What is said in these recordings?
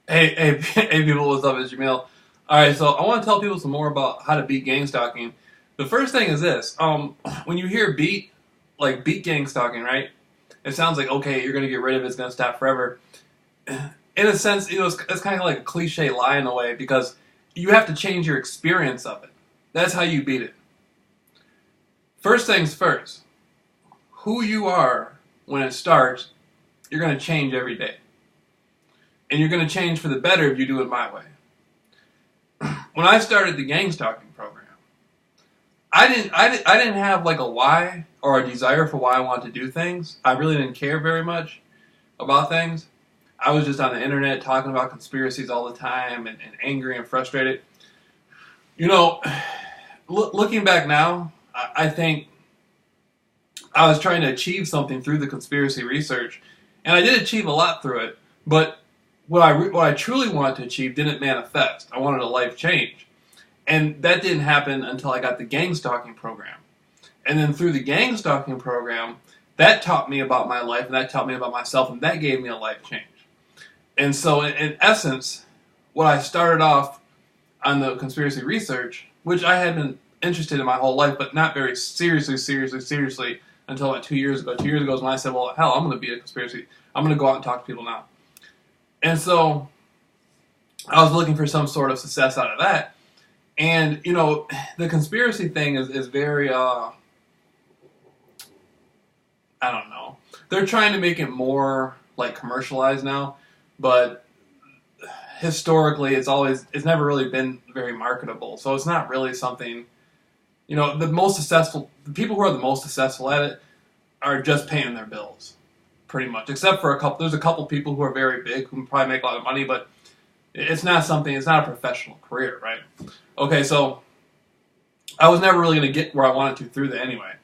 Hey, people, what's up? It's Jameel. All right, so I want to tell people some more about how to beat gang stalking. The first thing is this: when you hear beat gang stalking, right? It sounds like okay, you're gonna get rid of it; it's gonna stop forever. In a sense, it's kind of like a cliche lie in a way because you have to change your experience of it. That's how you beat it. First things first: who you are when it starts, you're gonna change every day, and you're gonna change for the better if you do it my way. When I started the gang stalking program, I didn't have like a why or a desire for why I wanted to do things. I really didn't care very much about things. I was just on the internet talking about conspiracies all the time and angry and frustrated. You know, looking back now, I think I was trying to achieve something through the conspiracy research, and I did achieve a lot through it. But what I truly wanted to achieve didn't manifest. I wanted a life change. And that didn't happen until I got the gang stalking program. And then through the gang stalking program, that taught me about my life, and that taught me about myself, and that gave me a life change. And so, in essence, what I started off on the conspiracy research, which I had been interested in my whole life, but not very seriously until about 2 years ago. 2 years ago is when I said, well, hell, I'm going to be a conspiracy. I'm going to go out and talk to people now. And so, I was looking for some sort of success out of that. And, the conspiracy thing is very, I don't know. They're trying to make it more, like, commercialized now. But historically, it's never really been very marketable. So it's not really something, the people who are the most successful at it are just paying their bills, pretty much. Except for there's a couple people who are very big who probably make a lot of money, but it's not a professional career, right? Okay, so I was never really going to get where I wanted to through that anyway.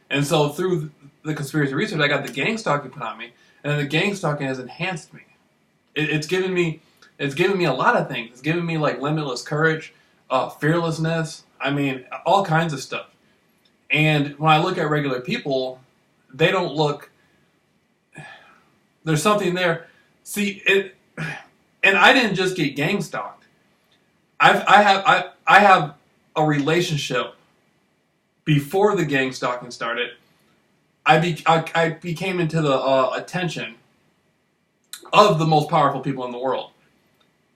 And so through the conspiracy research, I got the gang stalking put on me, and the gang stalking has enhanced me. It's given me a lot of things. It's given me like limitless courage, fearlessness. I mean, all kinds of stuff. And when I look at regular people, they don't look. There's something there. See it, and I didn't just get gang stalked. I have a relationship before the gang stalking started. I became into the attention of the most powerful people in the world.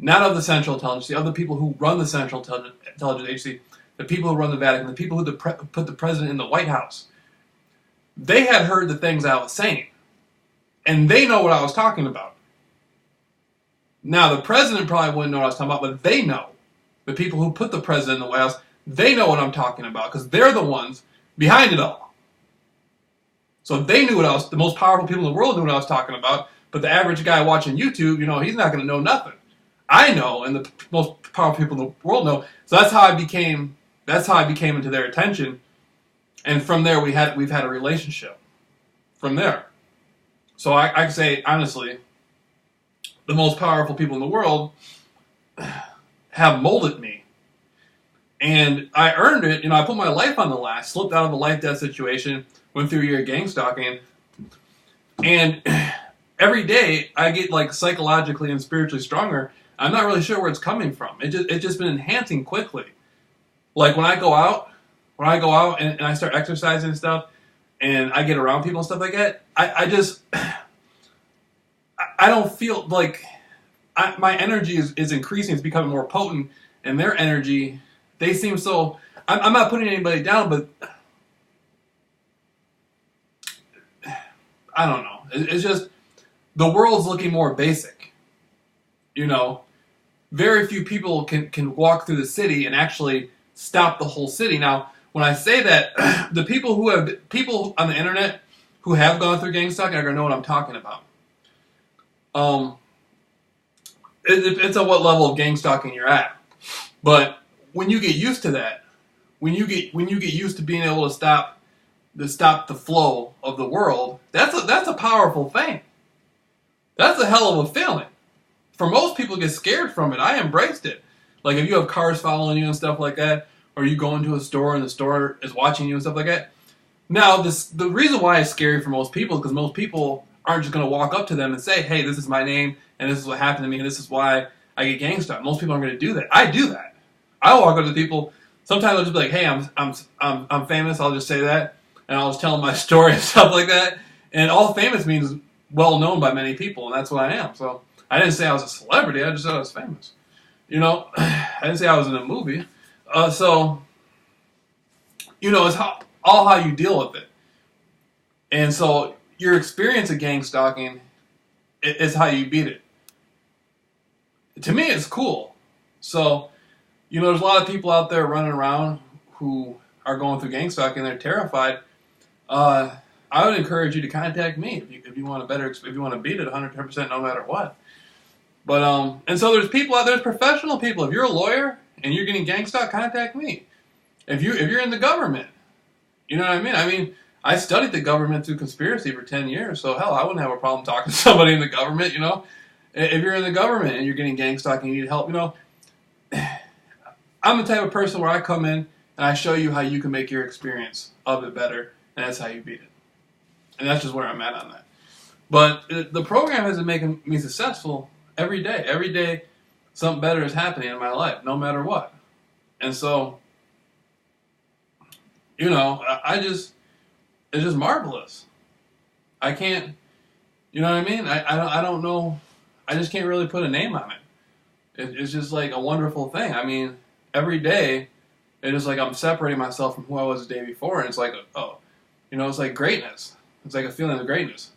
Not of the Central Intelligence Agency, of the people who run the Central Intelligence Agency, the people who run the Vatican, the people who put the president in the White House. They had heard the things I was saying, and they know what I was talking about. Now, the president probably wouldn't know what I was talking about, but they know. The people who put the president in the White House, they know what I'm talking about, because they're the ones behind it all. So they knew the most powerful people in the world knew what I was talking about, but the average guy watching YouTube, he's not going to know nothing. I know, and the most powerful people in the world know. So that's how I became into their attention, and from there we've had a relationship. From there, so I can say honestly, the most powerful people in the world have molded me, and I earned it. I put my life on the line, slipped out of a life-death situation, went through a year of gang stalking, and every day I get like psychologically and spiritually stronger. I'm not really sure where it's coming from. It's just been enhancing quickly. Like when I go out and I start exercising and stuff, and I get around people and stuff like that, I don't feel like my energy is increasing. It's becoming more potent, and their energy, they seem so. I'm not putting anybody down, but I don't know. It's just the world's looking more basic. Very few people can walk through the city and actually stop the whole city. Now, when I say that, the people on the internet who have gone through gang stalking are going to know what I'm talking about. It depends on what level of gang stalking you're at. But when you get used to that, when you get used to being able to stop the flow of the world, that's a powerful thing. That's a hell of a feeling. For most people, get scared from it. I embraced it. Like if you have cars following you and stuff like that, or you go into a store and the store is watching you and stuff like that. Now, the reason why it's scary for most people is because most people aren't just going to walk up to them and say, hey, this is my name, and this is what happened to me, and this is why I get gang stalked. Most people aren't going to do that. I do that. I walk up to people. Sometimes I'll just be like, "Hey, I'm famous." I'll just say that, and I'll just tell them my story and stuff like that. And all famous means well known by many people, and that's what I am. So I didn't say I was a celebrity. I just said I was famous. You know, I didn't say I was in a movie. So you know, it's all how you deal with it. And so your experience of gang stalking is how you beat it. To me, it's cool. So, you know, there's a lot of people out there running around who are going through gang stalking. They're terrified. I would encourage you to contact me if you want if you want to beat it 110% no matter what. But and so there's people out there, there's professional people. If you're a lawyer and you're getting gang stalked, contact me. If you're in the government, you know what I mean? I mean, I studied the government through conspiracy for 10 years, so hell, I wouldn't have a problem talking to somebody in the government, you know? If you're in the government and you're getting gang stalked and you need help, you know, I'm the type of person where I come in and I show you how you can make your experience of it better, and that's how you beat it. And that's just where I'm at on that. But the program has been making me successful every day. Every day, something better is happening in my life, no matter what. And so, you know, it's just marvelous. I can't, you know what I mean? I don't know. I just can't really put a name on it. It's just like a wonderful thing. I mean, every day, it's just like I'm separating myself from who I was the day before. And it's like, oh, you know, it's like greatness. It's like a feeling of greatness.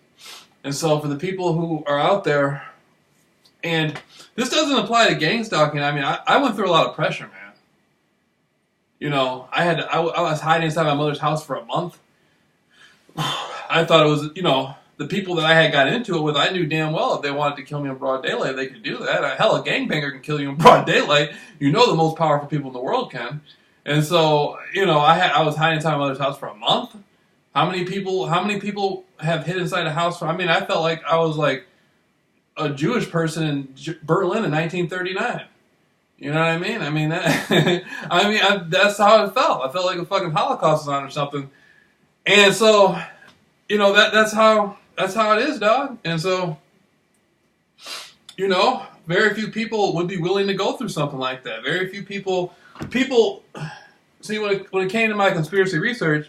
And so for the people who are out there, and this doesn't apply to gang stalking. I mean, I went through a lot of pressure, man. You know, I was hiding inside my mother's house for a month. I thought it was, you know, the people that I had got into it with, I knew damn well if they wanted to kill me in broad daylight, they could do that. Hell, a gangbanger can kill you in broad daylight. You know the most powerful people in the world can. And so, you know, I was hiding inside my mother's house for a month. How many people have hid inside a house for, I mean, I felt like I was like a Jewish person in Berlin in 1939. You know what I mean? I mean, that's how it felt. I felt like a fucking Holocaust was on or something. And so, you know, that's how it is, dog. And so, you know, very few people would be willing to go through something like that. Very few people, see, when it came to my conspiracy research,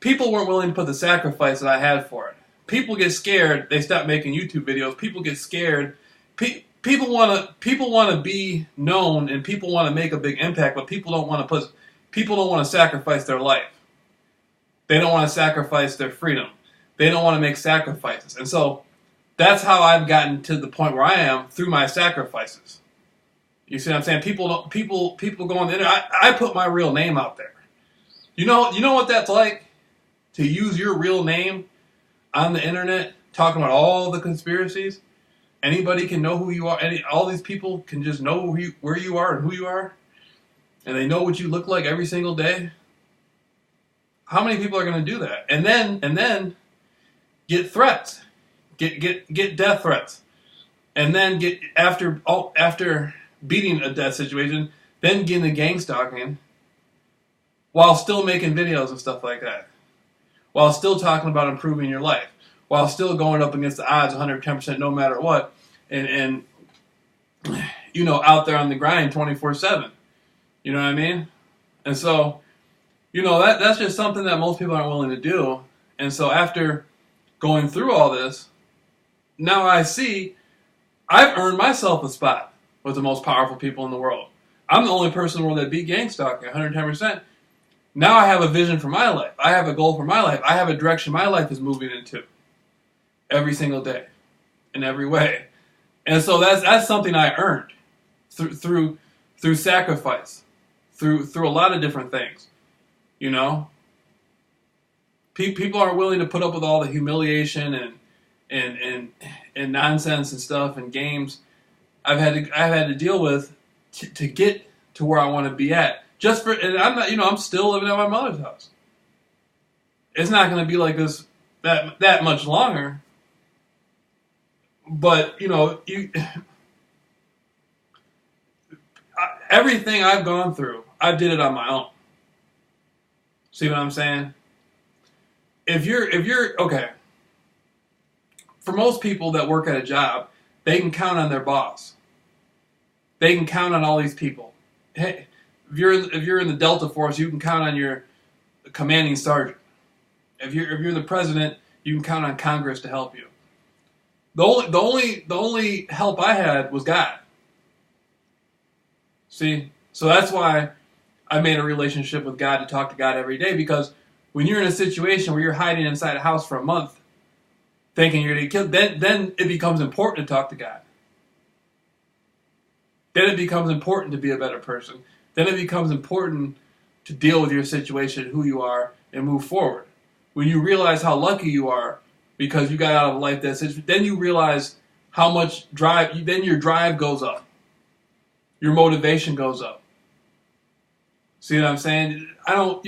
people weren't willing to put the sacrifice that I had for it. People get scared, they stop making YouTube videos. People get scared. People want to be known, and people want to make a big impact, but people don't want to sacrifice their life. They don't want to sacrifice their freedom. They don't want to make sacrifices. And so that's how I've gotten to the point where I am through my sacrifices. You see what I'm saying? People go on the internet. I put my real name out there. You know what that's like? To use your real name on the internet, talking about all the conspiracies. Anybody can know who you are. All these people can just know where you are and who you are. And they know what you look like every single day. How many people are going to do that? And then get threats. Get death threats. And then get after beating a death situation, then get into gang stalking while still making videos and stuff like that. While still talking about improving your life. While still going up against the odds 110% no matter what. And you know, out there on the grind 24/7. You know what I mean? And so, you know, that's just something that most people aren't willing to do. And so after going through all this, now I see I've earned myself a spot with the most powerful people in the world. I'm the only person in the world that beat gang stalking 110%. Now I have a vision for my life. I have a goal for my life. I have a direction my life is moving into every single day, in every way. And so that's something I earned through sacrifice, through a lot of different things. You know, people aren't willing to put up with all the humiliation and nonsense and stuff and games I've had to deal with to get to where I want to be at. And I'm not, you know, I'm still living at my mother's house. It's not going to be like this that much longer. But you know, everything I've gone through, I did it on my own. See what I'm saying? If you're okay, for most people that work at a job, they can count on their boss. They can count on all these people. Hey, if you're in the Delta Force, you can count on your commanding sergeant. If you're the president, you can count on Congress to help you. The only help I had was God. See, so that's why I made a relationship with God, to talk to God every day, because when you're in a situation where you're hiding inside a house for a month, thinking you're going to get killed, then it becomes important to talk to God. Then it becomes important to be a better person. Then it becomes important to deal with your situation, who you are, and move forward. When you realize how lucky you are because you got out of a life that's, then you realize how much drive, then your drive goes up. Your motivation goes up. See what I'm saying? I don't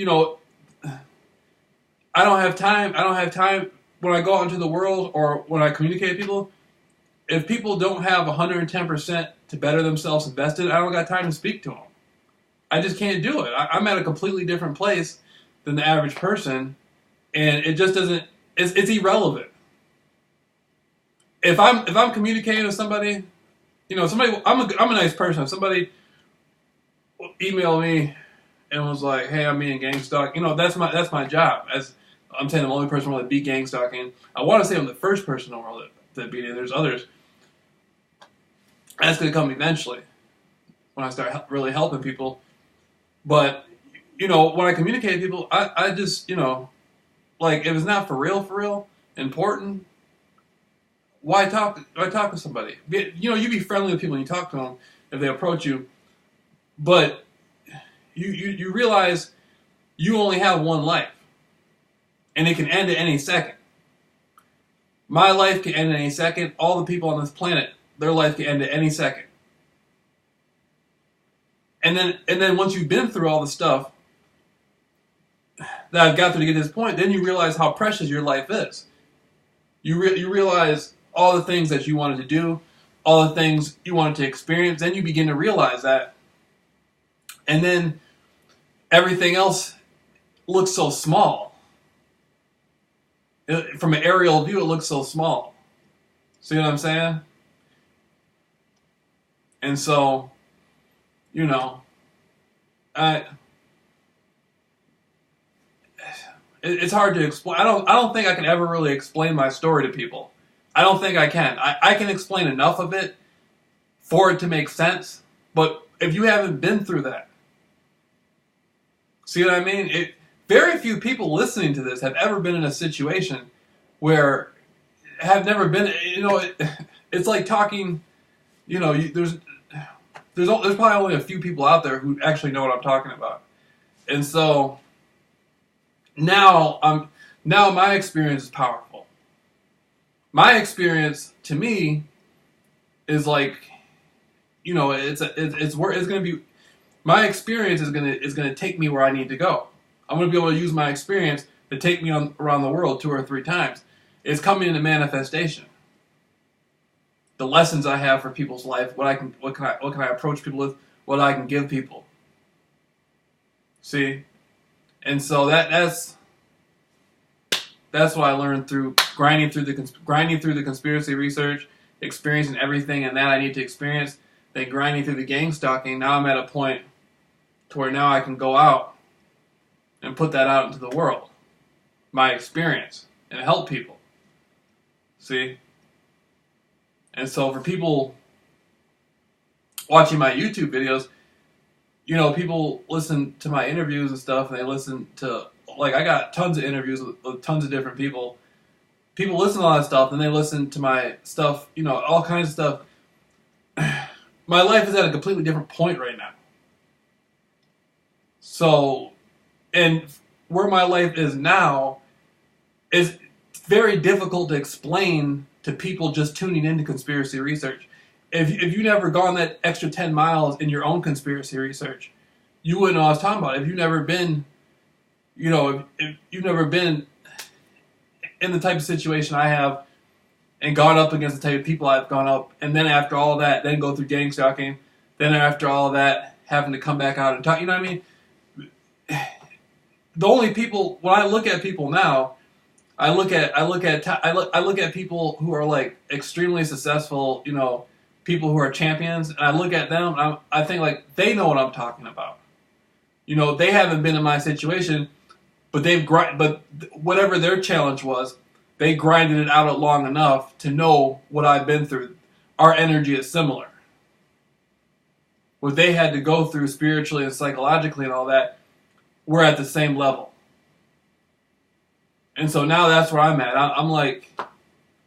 have time when I go out into the world or when I communicate with people. If people don't have 110% to better themselves invested, I don't got time to speak to them. I just can't do it. I'm at a completely different place than the average person, and it just doesn't. It's irrelevant. If I'm communicating with somebody, I'm a nice person. If somebody emailed me and was like, "Hey, I'm being gang stalked," that's my job. As I'm saying, I'm the only person who beat gang stalking. I want to say I'm the first person in the world that beat it. There's others. That's going to come eventually when I start really helping people. But, when I communicate with people, I just, like, if it's not for real, important, why talk to somebody? You be friendly with people when you talk to them if they approach you. But you realize you only have one life. And it can end at any second. My life can end at any second. All the people on this planet, their life can end at any second. And then once you've been through all the stuff that I've got through to get to this point, then you realize how precious your life is. You realize all the things that you wanted to do, all the things you wanted to experience. Then you begin to realize that. And then everything else looks so small. From an aerial view, it looks so small. See what I'm saying? And so, it's hard to explain. I don't think I can ever really explain my story to people. I don't think I can. I can explain enough of it for it to make sense. But if you haven't been through that, see what I mean? Very few people listening to this have ever been in a situation where have never been. It's like talking. There's probably only a few people out there who actually know what I'm talking about, and so now my experience is powerful. My experience to me is like, it's gonna be. My experience is gonna take me where I need to go. I'm going to be able to use my experience to take me around the world 2 or 3 times. It's coming into manifestation. The lessons I have for people's life, what can I approach people with, what I can give people. See, and so that's what I learned through grinding through the conspiracy research, experiencing everything and that I need to experience, then grinding through the gang stalking. Now I'm at a point to where now I can go out and put that out into the world, my experience, and help people. See? And so for people watching my YouTube videos, people listen to my interviews and stuff, and they listen to, like, I got tons of interviews with tons of different people. People listen to all that stuff, and they listen to my stuff, all kinds of stuff. My life is at a completely different point right now. So, and where my life is now is very difficult to explain to people just tuning into conspiracy research. If you never gone that extra 10 miles in your own conspiracy research, you wouldn't know what I was talking about. If you've never been, if you've never been in the type of situation I have and gone up against the type of people I've gone up, and then after all that, then go through gang stalking, then after all that, having to come back out and talk, you know what I mean? The only people, when I look at people now, I look at people who are like extremely successful, people who are champions, and I look at them, and I think like they know what I'm talking about. You know, they haven't been in my situation, but but whatever their challenge was, they grinded it out long enough to know what I've been through. Our energy is similar. What they had to go through spiritually and psychologically and all that, we're at the same level. And so now that's where I'm at. I'm like,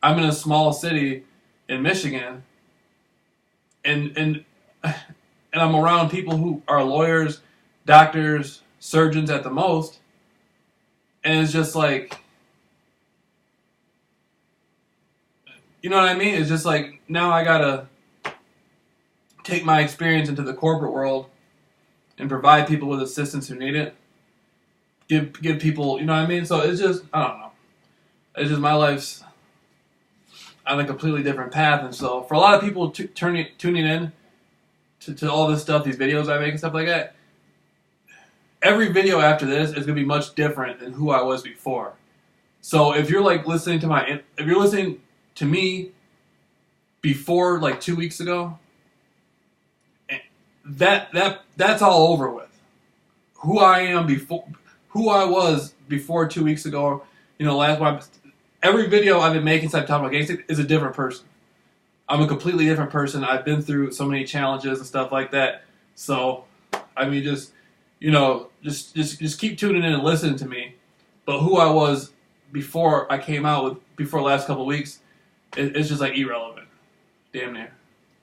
I'm in a small city in Michigan, and I'm around people who are lawyers, doctors, surgeons at the most, and it's just like, you know what I mean? It's just like, now I gotta take my experience into the corporate world and provide people with assistance who need it. Give people, you know what I mean? So it's just, I don't know. It's just my life's on a completely different path. And so for a lot of people tuning in to all this stuff, these videos I make and stuff like that, every video after this is going to be much different than who I was before. So if you're like listening to me before like 2 weeks ago, that's all over with. Who I am before, who I was before 2 weeks ago, you know, every video I've been making since I'm talking about gangster is a different person. I'm a completely different person. I've been through so many challenges and stuff like that. So, I mean, just, you know, just keep tuning in and listening to me. But who I was before I came out before the last couple of weeks, it's just like irrelevant. Damn near.